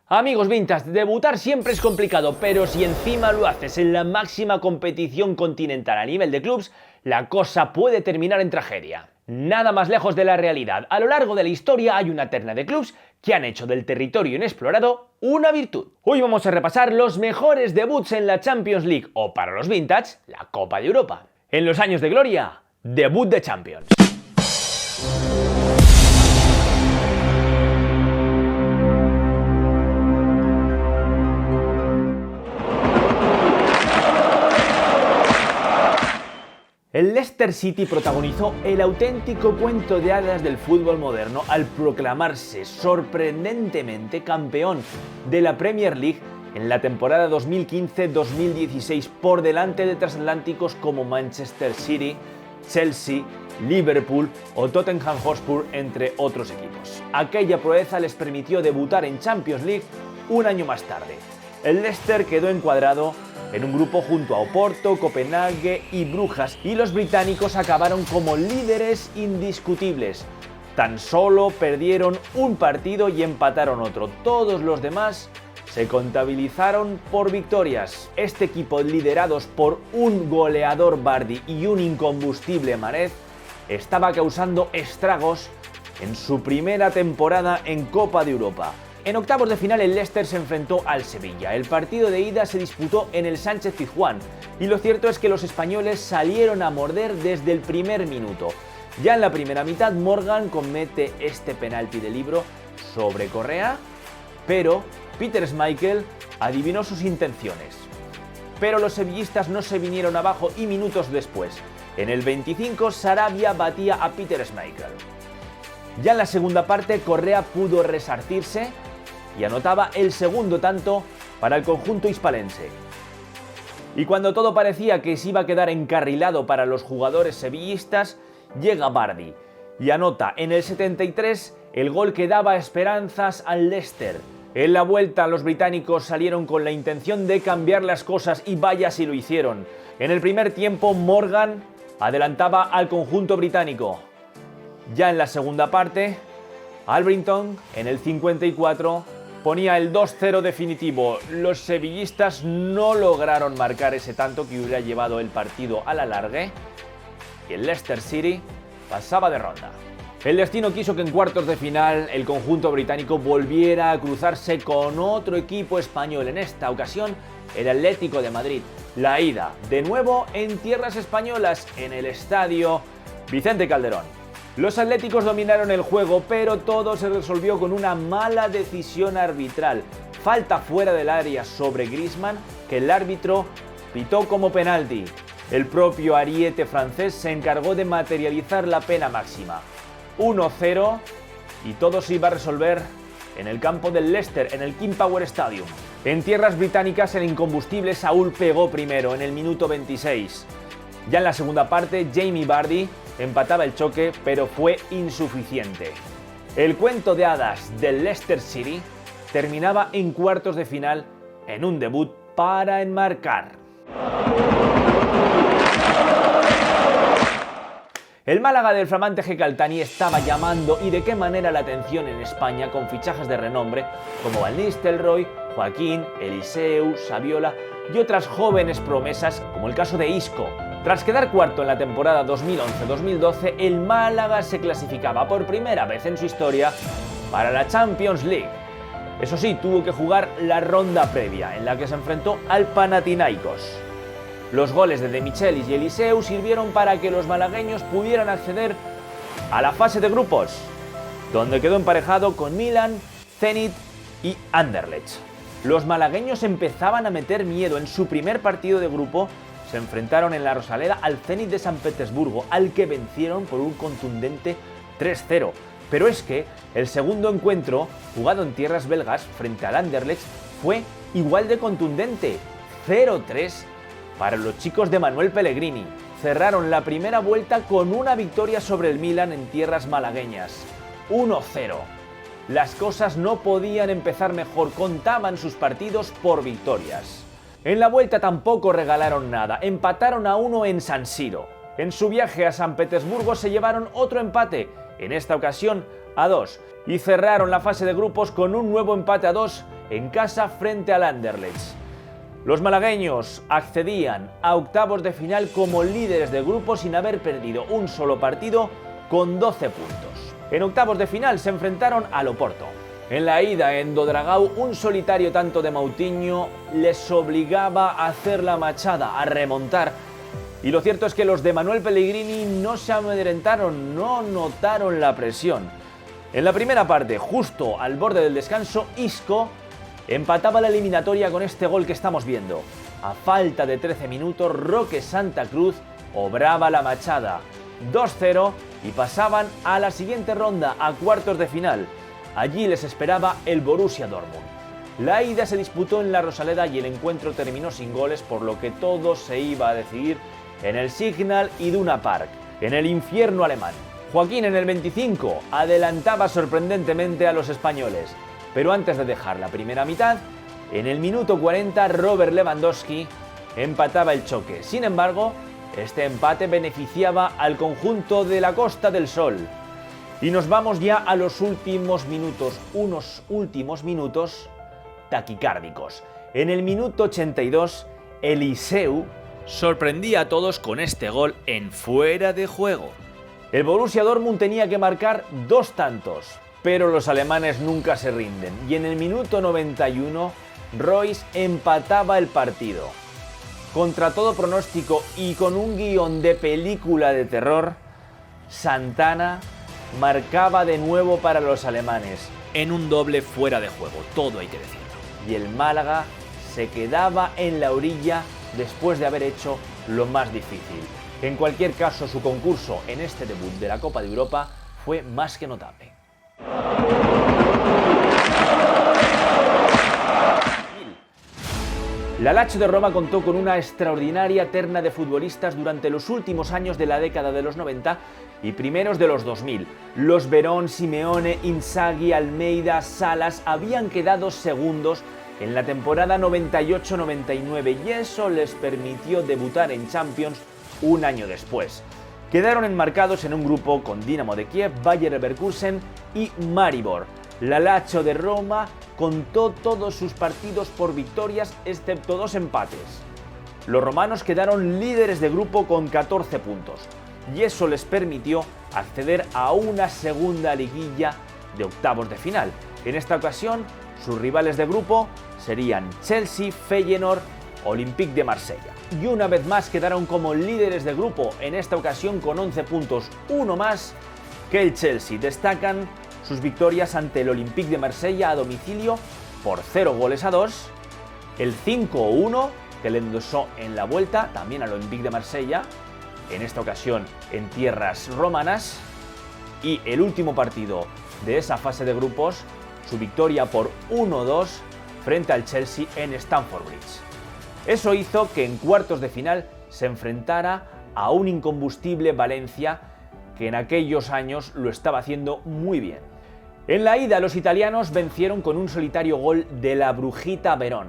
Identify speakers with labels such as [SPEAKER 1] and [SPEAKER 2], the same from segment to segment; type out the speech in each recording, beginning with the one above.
[SPEAKER 1] Amigos Vintage, debutar siempre es complicado, pero si encima lo haces en la máxima competición continental a nivel de clubs, la cosa puede terminar en tragedia. Nada más lejos de la realidad. A lo largo de la historia hay una terna de clubs que han hecho del territorio inexplorado una virtud. Hoy vamos a repasar los mejores debuts en la Champions League, o para los Vintage, la Copa de Europa. En los años de gloria, debut de Champions. El Leicester City protagonizó el auténtico cuento de hadas del fútbol moderno al proclamarse sorprendentemente campeón de la Premier League en la temporada 2015-2016 por delante de transatlánticos como Manchester City, Chelsea, Liverpool o Tottenham Hotspur, entre otros equipos. Aquella proeza les permitió debutar en Champions League un año más tarde. El Leicester quedó encuadrado en un grupo junto a Oporto, Copenhague y Brujas, y los británicos acabaron como líderes indiscutibles. Tan solo perdieron un partido y empataron otro. Todos los demás se contabilizaron por victorias. Este equipo, liderados por un goleador Vardy y un incombustible Mahrez, estaba causando estragos en su primera temporada en Copa de Europa. En octavos de final el Leicester se enfrentó al Sevilla. El partido de ida se disputó en el Sánchez-Pizjuán y lo cierto es que los españoles salieron a morder desde el primer minuto. Ya en la primera mitad Morgan comete este penalti de libro sobre Correa, pero Peter Schmeichel adivinó sus intenciones. Pero los sevillistas no se vinieron abajo y minutos después, en el 25, Sarabia batía a Peter Schmeichel. Ya en la segunda parte Correa pudo resarcirse y anotaba el segundo tanto para el conjunto hispalense. Y cuando todo parecía que se iba a quedar encarrilado para los jugadores sevillistas, llega Vardy y anota en el 73 el gol que daba esperanzas al Leicester. En la vuelta los británicos salieron con la intención de cambiar las cosas y vaya si lo hicieron. En el primer tiempo Morgan adelantaba al conjunto británico. Ya en la segunda parte, Albritton en el 54 ponía el 2-0 definitivo. Los sevillistas no lograron marcar ese tanto que hubiera llevado el partido a la largue y el Leicester City pasaba de ronda. El destino quiso que en cuartos de final el conjunto británico volviera a cruzarse con otro equipo español. En esta ocasión el Atlético de Madrid. La ida, de nuevo en tierras españolas, en el estadio Vicente Calderón. Los atléticos dominaron el juego, pero todo se resolvió con una mala decisión arbitral. Falta fuera del área sobre Griezmann, que el árbitro pitó como penalti. El propio ariete francés se encargó de materializar la pena máxima. 1-0 y todo se iba a resolver en el campo del Leicester, en el King Power Stadium. En tierras británicas el incombustible Saúl pegó primero en el minuto 26. Ya en la segunda parte Jamie Vardy empataba el choque, pero fue insuficiente. El cuento de hadas del Leicester City terminaba en cuartos de final en un debut para enmarcar. El Málaga del flamante G-Caltani estaba llamando y de qué manera la atención en España con fichajes de renombre como Van Nistelrooy, Joaquín, Eliseu, Saviola y otras jóvenes promesas como el caso de Isco. Tras quedar cuarto en la temporada 2011-2012, el Málaga se clasificaba por primera vez en su historia para la Champions League. Eso sí, tuvo que jugar la ronda previa, en la que se enfrentó al Panathinaikos. Los goles de Demichelis y Eliseu sirvieron para que los malagueños pudieran acceder a la fase de grupos, donde quedó emparejado con Milan, Zenit y Anderlecht. Los malagueños empezaban a meter miedo. En su primer partido de grupo se enfrentaron en la Rosaleda al Zenit de San Petersburgo, al que vencieron por un contundente 3-0. Pero es que el segundo encuentro, jugado en tierras belgas frente al Anderlecht, fue igual de contundente, 0-3 para los chicos de Manuel Pellegrini. Cerraron la primera vuelta con una victoria sobre el Milan en tierras malagueñas, 1-0. Las cosas no podían empezar mejor, contaban sus partidos por victorias. En la vuelta tampoco regalaron nada, empataron a 1 en San Siro. En su viaje a San Petersburgo se llevaron otro empate, en esta ocasión a 2, y cerraron la fase de grupos con un nuevo empate a 2 en casa frente al Anderlecht. Los malagueños accedían a octavos de final como líderes de grupo sin haber perdido un solo partido, con 12 puntos. En octavos de final se enfrentaron al Oporto. En la ida en Dodragao, un solitario tanto de Moutinho les obligaba a hacer la machada, a remontar. Y lo cierto es que los de Manuel Pellegrini no se amedrentaron, no notaron la presión. En la primera parte, justo al borde del descanso, Isco empataba la eliminatoria con este gol que estamos viendo. A falta de 13 minutos, Roque Santa Cruz obraba la machada. 2-0 y pasaban a la siguiente ronda, a cuartos de final. Allí les esperaba el Borussia Dortmund. La ida se disputó en la Rosaleda y el encuentro terminó sin goles, por lo que todo se iba a decidir en el Signal Iduna Park, en el infierno alemán. Joaquín en el 25 adelantaba sorprendentemente a los españoles, pero antes de dejar la primera mitad, en el minuto 40 Robert Lewandowski empataba el choque. Sin embargo, este empate beneficiaba al conjunto de la Costa del Sol. Y nos vamos ya a los últimos minutos, unos últimos minutos taquicárdicos. En el minuto 82, Eliseu sorprendía a todos con este gol en fuera de juego. El Borussia Dortmund tenía que marcar 2 tantos, pero los alemanes nunca se rinden. Y en el minuto 91, Royce empataba el partido. Contra todo pronóstico y con un guión de película de terror, Santana marcaba de nuevo para los alemanes, en un doble fuera de juego, todo hay que decirlo. Y el Málaga se quedaba en la orilla después de haber hecho lo más difícil. En cualquier caso, su concurso en este debut de la Copa de Europa fue más que notable. La Lazio de Roma contó con una extraordinaria terna de futbolistas durante los últimos años de la década de los 90 y primeros de los 2000. Los Verón, Simeone, Inzaghi, Almeida, Salas habían quedado segundos en la temporada 98-99 y eso les permitió debutar en Champions un año después. Quedaron enmarcados en un grupo con Dinamo de Kiev, Bayer Leverkusen y Maribor. La Lazio de Roma contó todos sus partidos por victorias excepto 2 empates. Los romanos quedaron líderes de grupo con 14 puntos y eso les permitió acceder a una segunda liguilla de octavos de final. En esta ocasión, sus rivales de grupo serían Chelsea, Feyenoord, Olympique de Marsella. Y una vez más quedaron como líderes de grupo, en esta ocasión con 11 puntos, uno más que el Chelsea. Destacan sus victorias ante el Olympique de Marsella a domicilio por 0-2, el 5-1 que le endosó en la vuelta también al Olympique de Marsella, en esta ocasión en tierras romanas, y el último partido de esa fase de grupos, su victoria por 1-2 frente al Chelsea en Stamford Bridge. Eso hizo que en cuartos de final se enfrentara a un incombustible Valencia que en aquellos años lo estaba haciendo muy bien. En la ida, los italianos vencieron con un solitario gol de la Brujita Verón.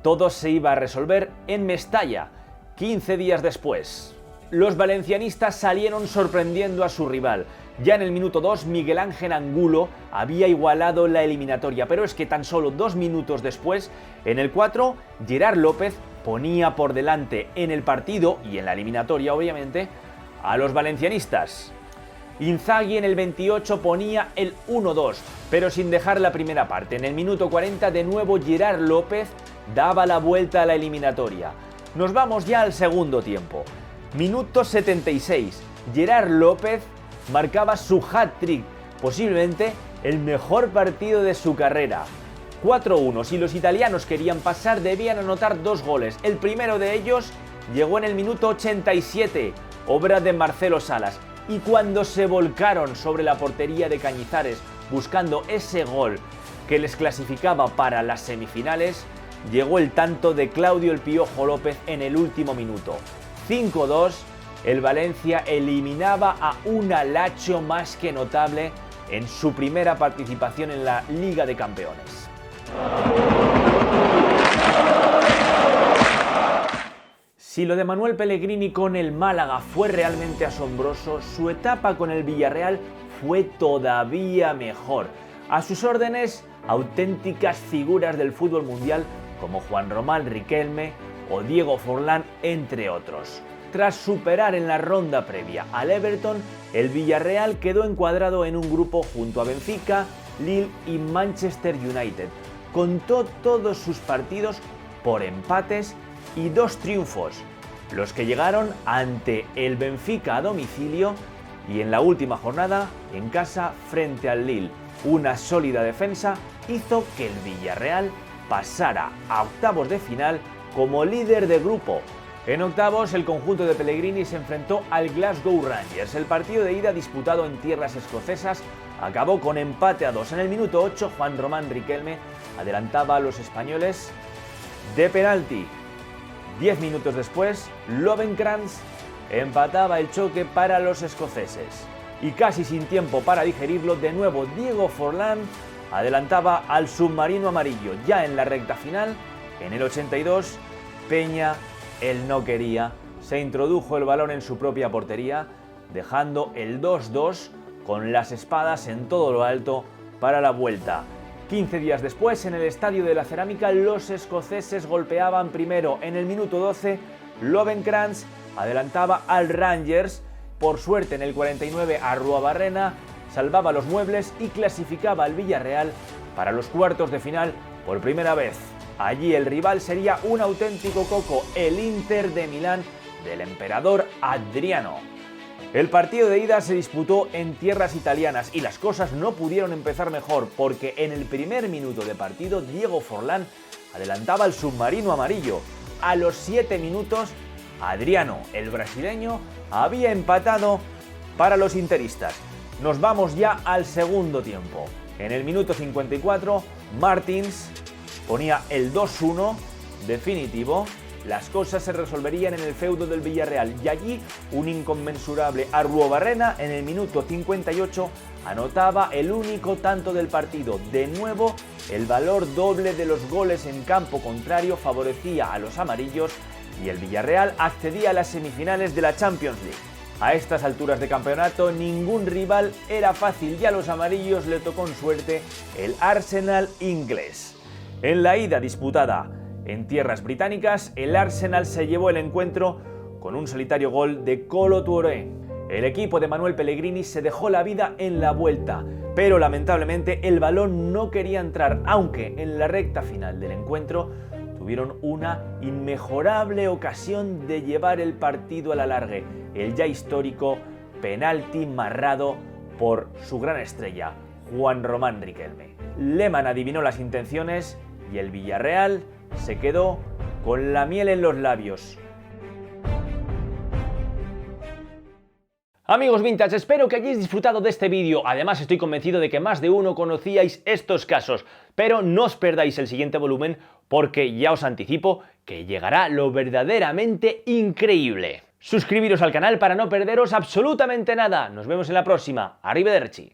[SPEAKER 1] Todo se iba a resolver en Mestalla, 15 días después. Los valencianistas salieron sorprendiendo a su rival. Ya en el minuto 2, Miguel Ángel Angulo había igualado la eliminatoria, pero es que tan solo 2 minutos después, en el 4, Gerard López ponía por delante en el partido y en la eliminatoria, obviamente, a los valencianistas. Inzaghi en el 28 ponía el 1-2, pero sin dejar la primera parte. En el minuto 40 de nuevo Gerard López daba la vuelta a la eliminatoria. Nos vamos ya al segundo tiempo. Minuto 76. Gerard López marcaba su hat-trick, posiblemente el mejor partido de su carrera. 4-1. Si los italianos querían pasar, debían anotar 2 goles. El primero de ellos llegó en el minuto 87, obra de Marcelo Salas. Y cuando se volcaron sobre la portería de Cañizares buscando ese gol que les clasificaba para las semifinales, llegó el tanto de Claudio El Piojo López en el último minuto. 5-2, el Valencia eliminaba a una Lazio más que notable en su primera participación en la Liga de Campeones. Si lo de Manuel Pellegrini con el Málaga fue realmente asombroso, su etapa con el Villarreal fue todavía mejor. A sus órdenes auténticas figuras del fútbol mundial como Juan Román Riquelme o Diego Forlán, entre otros. Tras superar en la ronda previa al Everton, el Villarreal quedó encuadrado en un grupo junto a Benfica, Lille y Manchester United. Contó todos sus partidos por empates y 2 triunfos, los que llegaron ante el Benfica a domicilio y en la última jornada en casa frente al Lille. Una sólida defensa hizo que el Villarreal pasara a octavos de final como líder de grupo. En octavos, el conjunto de Pellegrini se enfrentó al Glasgow Rangers. El partido de ida, disputado en tierras escocesas, acabó con empate a 2. En el minuto 8, Juan Román Riquelme adelantaba a los españoles de penalti. 10 minutos después, Lovenkrands empataba el choque para los escoceses. Y casi sin tiempo para digerirlo, de nuevo Diego Forlán adelantaba al submarino amarillo. Ya en la recta final, en el 82, Peña, él no quería, se introdujo el balón en su propia portería, dejando el 2-2 con las espadas en todo lo alto para la vuelta. 15 días después, en el Estadio de la Cerámica, los escoceses golpeaban primero. En el minuto 12, Lovenkrands adelantaba al Rangers. Por suerte, en el 49, Arruabarrena salvaba los muebles y clasificaba al Villarreal para los cuartos de final por primera vez. Allí el rival sería un auténtico coco, el Inter de Milán del emperador Adriano. El partido de ida se disputó en tierras italianas y las cosas no pudieron empezar mejor, porque en el primer minuto de partido Diego Forlán adelantaba al submarino amarillo. A los 7 minutos, Adriano, el brasileño, había empatado para los interistas. Nos vamos ya al segundo tiempo. En el minuto 54, Martins ponía el 2-1 definitivo. Las cosas se resolverían en el feudo del Villarreal y allí un inconmensurable Arruabarrena en el minuto 58 anotaba el único tanto del partido. De nuevo, el valor doble de los goles en campo contrario favorecía a los amarillos y el Villarreal accedía a las semifinales de la Champions League. A estas alturas de campeonato ningún rival era fácil y a los amarillos le tocó en suerte el Arsenal inglés. En la ida disputada en tierras británicas, el Arsenal se llevó el encuentro con un solitario gol de Kolo Touré. El equipo de Manuel Pellegrini se dejó la vida en la vuelta, pero lamentablemente el balón no quería entrar, aunque en la recta final del encuentro tuvieron una inmejorable ocasión de llevar el partido a la largue, el ya histórico penalti marrado por su gran estrella, Juan Román Riquelme. Lehmann adivinó las intenciones y el Villarreal se quedó con la miel en los labios. Amigos vintage, espero que hayáis disfrutado de este vídeo. Además, estoy convencido de que más de uno conocíais estos casos. Pero no os perdáis el siguiente volumen, porque ya os anticipo que llegará lo verdaderamente increíble. Suscribiros al canal para no perderos absolutamente nada. Nos vemos en la próxima. Arrivederci.